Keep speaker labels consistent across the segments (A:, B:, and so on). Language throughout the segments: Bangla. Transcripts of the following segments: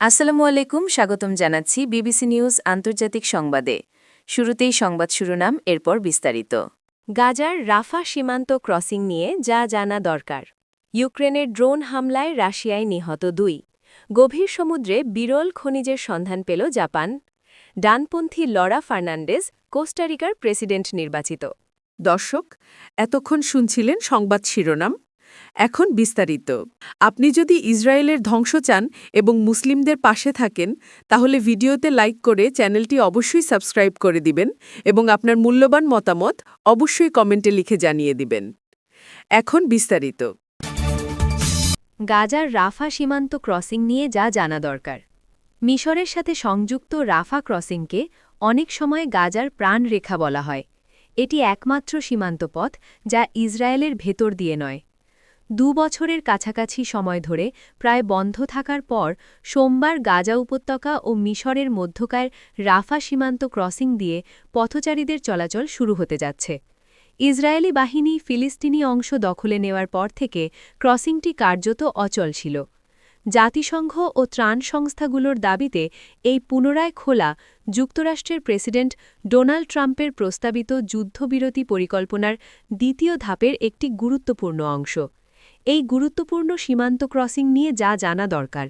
A: আসসালামু আলাইকুম, স্বাগতম জানাচ্ছি বিবিসি নিউজ আন্তর্জাতিক সংবাদে। শুরুতেই সংবাদ শিরোনাম, এরপর বিস্তারিত। গাজার রাফা সীমান্ত ক্রসিং নিয়ে যা জানা দরকার। ইউক্রেনের ড্রোন হামলায় রাশিয়ায় নিহত 2। গভীর সমুদ্রে বিরল খনিজের সন্ধান পেল জাপান। ডানপন্থী লরা ফার্নান্ডেজ কোস্টারিকার প্রেসিডেন্ট নির্বাচিত।
B: দর্শক, এতক্ষণ শুনছিলেন সংবাদ শিরোনাম। এখন বিস্তারিত। আপনি যদি ইসরায়েলের ধ্বংস চান এবং মুসলিমদের পাশে থাকেন, তাহলে ভিডিওতে লাইক করে চ্যানেলটি অবশ্যই সাবস্ক্রাইব করে দিবেন এবং আপনার মূল্যবান মতামত অবশ্যই কমেন্টে লিখে জানিয়ে দিবেন। এখন বিস্তারিত।
A: গাজার রাফা সীমান্ত ক্রসিং নিয়ে যা জানা দরকার। মিশরের সাথে সংযুক্ত রাফা ক্রসিংকে অনেক সময় গাজার প্রাণরেখা বলা হয়। এটি একমাত্র সীমান্ত পথ যা ইসরায়েলের ভেতর দিয়ে নয়। 2 বছরের কাছাকাছি সময় ধরে প্রায় বন্ধ থাকার পর সোমবার গাজা উপত্যকা ও মিশরের মধ্যকার রাফা সীমান্ত ক্রসিং দিয়ে পথচারীদের চলাচল শুরু হতে যাচ্ছে। ইসরায়েলি বাহিনী ফিলিস্তিনি অংশ দখলে নেওয়ার পর থেকে ক্রসিংটি কার্যত অচল ছিল। জাতিসংঘ ও ত্রাণ সংস্থাগুলোর দাবিতে এই পুনরায় খোলা যুক্তরাষ্ট্রের প্রেসিডেন্ট ডোনাল্ড ট্রাম্পের প্রস্তাবিত যুদ্ধবিরতি পরিকল্পনার দ্বিতীয় ধাপের একটি গুরুত্বপূর্ণ অংশ। এই গুরুত্বপূর্ণ সীমান্ত ক্রসিং নিয়ে যা জানা দরকার।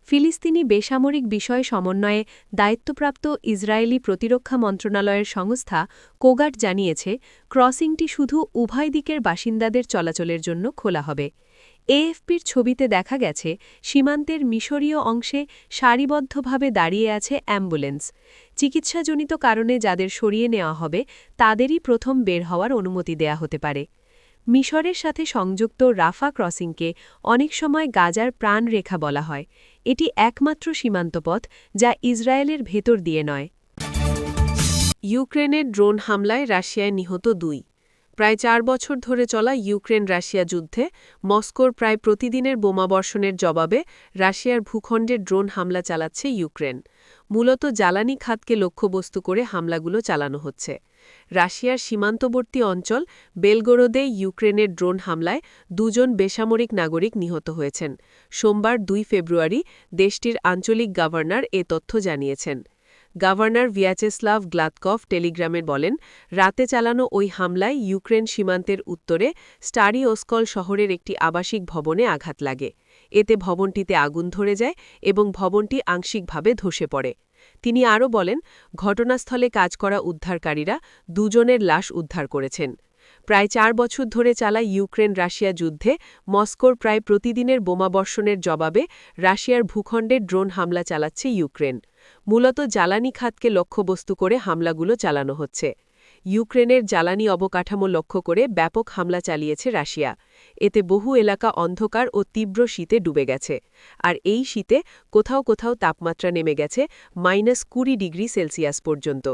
A: ফিলিস্তিনি বেসামরিক বিষয় সমন্বয়ে দায়িত্বপ্রাপ্ত ইসরায়েলি প্রতিরক্ষা মন্ত্রণালয়ের সংস্থা কোগাট জানিয়েছে, ক্রসিংটি শুধু উভয় দিকের বাসিন্দাদের চলাচলের জন্য খোলা হবে। এএফপির ছবিতে দেখা গেছে, সীমান্তের মিশরীয় অংশে সারিবদ্ধভাবে দাঁড়িয়ে আছে অ্যাম্বুলেন্স। চিকিৎসাজনিত কারণে যাদের সরিয়ে নেওয়া হবে, তাদেরই প্রথম বের হওয়ার অনুমতি দেয়া হতে পারে। মিশরের সাথে সংযুক্ত রাফা ক্রসিংকে অনেক সময় গাজার প্রাণরেখা বলা হয়। এটি একমাত্র সীমান্তপথ যা ইসরায়েলের ভেতর দিয়ে নয়।
B: ইউক্রেনের ড্রোন হামলায় রাশিয়ায় নিহত 2। প্রায় 4 বছর ধরে চলা ইউক্রেন রাশিয়া যুদ্ধে মস্কোর প্রায় প্রতিদিনের বোমাবর্ষণের জবাবে রাশিয়ার ভূখণ্ডে ড্রোন হামলা চালাচ্ছে ইউক্রেন। মূলত জ্বালানি খাতকে লক্ষ্যবস্তু করে হামলাগুলো চালানো হচ্ছে। রাশিয়ার সীমান্তবর্তী অঞ্চল বেলগোরোদে ইউক্রেনের ড্রোন হামলায় 2 জন বেসামরিক নাগরিক নিহত হয়েছেন। সোমবার 2 ফেব্রুয়ারি দেশটির আঞ্চলিক গভর্নর এ তথ্য জানিয়েছেন। গভর্নর ভিয়াচেস্লাভ গ্লাদকভ টেলিগ্রামে বলেন, রাতে চালানো ওই হামলায় ইউক্রেন সীমান্তের উত্তরে স্টারি ওস্কল শহরের একটি আবাসিক ভবনে আঘাত লাগে। এতে ভবনটিতে আগুন ধরে যায় এবং ভবনটি আংশিকভাবে ধসে পড়ে। তিনি আরও বলেন, ঘটনাস্থলে কাজ করা উদ্ধারকারীরা 2 জনের লাশ উদ্ধার করেছেন। প্রায় 4 বছর ধরে চালা ইউক্রেন রাশিয়া যুদ্ধে মস্কোর প্রায় প্রতিদিনের বোমাবর্ষণের জবাবে রাশিয়ার ভূখণ্ডে ড্রোন হামলা চালাচ্ছে ইউক্রেন। মূলত জ্বালানি খাতকে লক্ষ্যবস্তু করে হামলাগুলো চালানো হচ্ছে। ইউক্রেনের জ্বালানি অবকাঠামো লক্ষ্য করে ব্যাপক হামলা চালিয়েছে রাশিয়া। এতে বহু এলাকা অন্ধকার ও তীব্র শীতে ডুবে গেছে। আর এই শীতে কোথাও কোথাও তাপমাত্রা নেমে গেছে -20 ডিগ্রি সেলসিয়াস পর্যন্ত।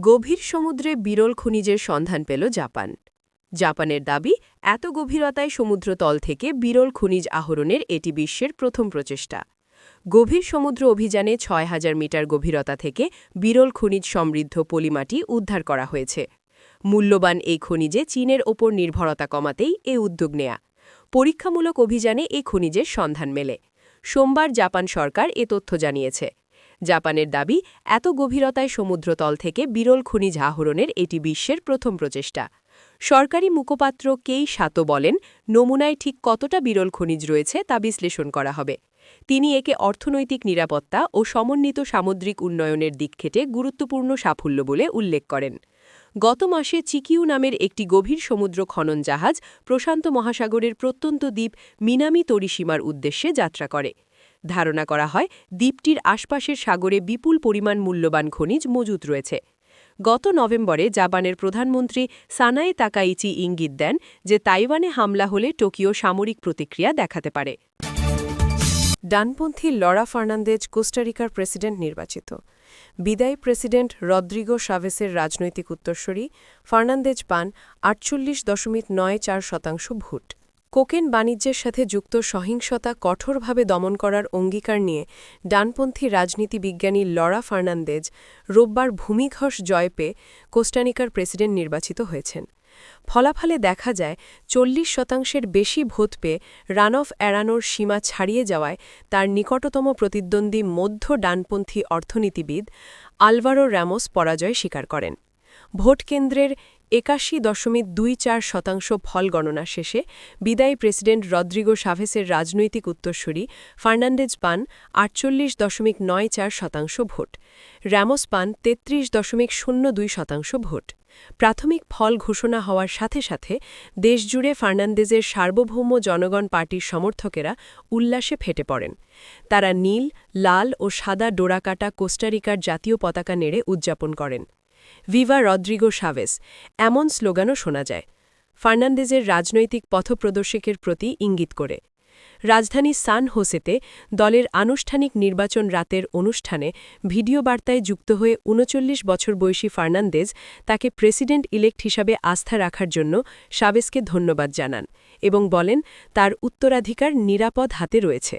B: গভীর সমুদ্রে বিরল খনিজের সন্ধান পেল জাপান। জাপানের দাবি, এত গভীরতায় সমুদ্রতল থেকে বিরল খনিজ আহরণের এটি বিশ্বের প্রথম প্রচেষ্টা। গভীর সমুদ্র অভিযানে ৬,০০০ মিটার গভীরতা থেকে বিরল খনিজ সমৃদ্ধ পলিমাটি উদ্ধার করা হয়েছে। মূল্যবান এই খনিজে চীনের ওপর নির্ভরতা কমাতেই এ উদ্যোগ নেয়া। পরীক্ষামূলক অভিযানে এই খনিজের সন্ধান মেলে। সোমবার জাপান সরকার এ তথ্য জানিয়েছে। জাপানের দাবি, এত গভীরতায় সমুদ্রতল থেকে বিরল খনিজ আহরণের এটি বিশ্বের প্রথম প্রচেষ্টা। সরকারি মুখপাত্র কেই সাতো বলেন, নমুনায় ঠিক কতটা বিরল খনিজ রয়েছে তা বিশ্লেষণ করা হবে। তিনি একে অর্থনৈতিক নিরাপত্তা ও সমন্বিত সামুদ্রিক উন্নয়নের দিক থেকে গুরুত্বপূর্ণ সাফল্য বলে উল্লেখ করেন। গত মাসে চিকিউ নামের একটি গভীর সমুদ্র খনন জাহাজ প্রশান্ত মহাসাগরের প্রত্যন্ত দ্বীপ মিনামি তরিসীমার উদ্দেশ্যে যাত্রা করে। ধারণা করা হয়, দ্বীপটির আশপাশের সাগরে বিপুল পরিমাণ মূল্যবান খনিজ মজুত রয়েছে। গত নভেম্বরে জাপানের প্রধানমন্ত্রী সানায়ে তাকাইচি ইঙ্গিত দেন যে তাইওয়ানে হামলা হলে টোকিও সামরিক প্রতিক্রিয়া দেখাতে পারে। ডানপন্থী লরা ফার্নান্দেজ কোস্টারিকার প্রেসিডেন্ট নির্বাচিত। বিদায়ী প্রেসিডেন্ট রদ্রিগো শাভেসের রাজনৈতিক উত্তরসূরি ফার্নান্দেজ পান 48.94% ভোট। কোকেন বাণিজ্যের সাথে যুক্ত সহিংসতা কঠোরভাবে দমন করার অঙ্গীকার নিয়ে ডানপন্থী রাজনীতিবিজ্ঞানী লরা ফার্নান্দেজ রোববার ভূমিধস জয় পেয়ে কোস্টারিকার প্রেসিডেন্ট নির্বাচিত হয়েছেন। ফলাফলে দেখা যায় 40% বেশি ভোট পেয়ে রান অফ এড়ানোর সীমা ছাড়িয়ে যাওয়ায় তার নিকটতম প্রতিদ্বন্দ্বী মধ্য ডানপন্থী অর্থনীতিবিদ আলভারো রামোস পরাজয় স্বীকার করেন। ভোটকেন্দ্রের 81.24% ফল গণনা শেষে বিদায়ী প্রেসিডেন্ট রদ্রিগো সাভেসের রাজনৈতিক উত্তরসূরি ফার্নান্ডেজ পান 48.94% ভোট। রামোস পান 33.02% ভোট। প্রাথমিক ফল ঘোষণা হওয়ার সাথে সাথে দেশজুড়ে ফার্নান্দেজের সার্বভৌম জনগণ পার্টির সমর্থকেরা উল্লাসে ফেটে পড়েন। তারা নীল, লাল ও সাদা ডোরাকাটা কোস্টারিকার জাতীয় পতাকা নেড়ে উদযাপন করেন। ভিভা রদ্রিগো সাভেস এমন স্লোগানও শোনা যায়, ফার্নান্দেজের রাজনৈতিক পথপ্রদর্শকের প্রতি ইঙ্গিত করে। রাজধানী সান হোসেতে দলের আনুষ্ঠানিক নির্বাচন রাতের অনুষ্ঠানে ভিডিও বার্তায় যুক্ত হয়ে ৩৯ বছর বয়সী ফার্নান্দেজ তাকে প্রেসিডেন্ট ইলেক্ট হিসাবে আস্থা রাখার জন্য সাভেসকে ধন্যবাদ জানান এবং বলেন তার উত্তরাধিকার নিরাপদ হাতে রয়েছে।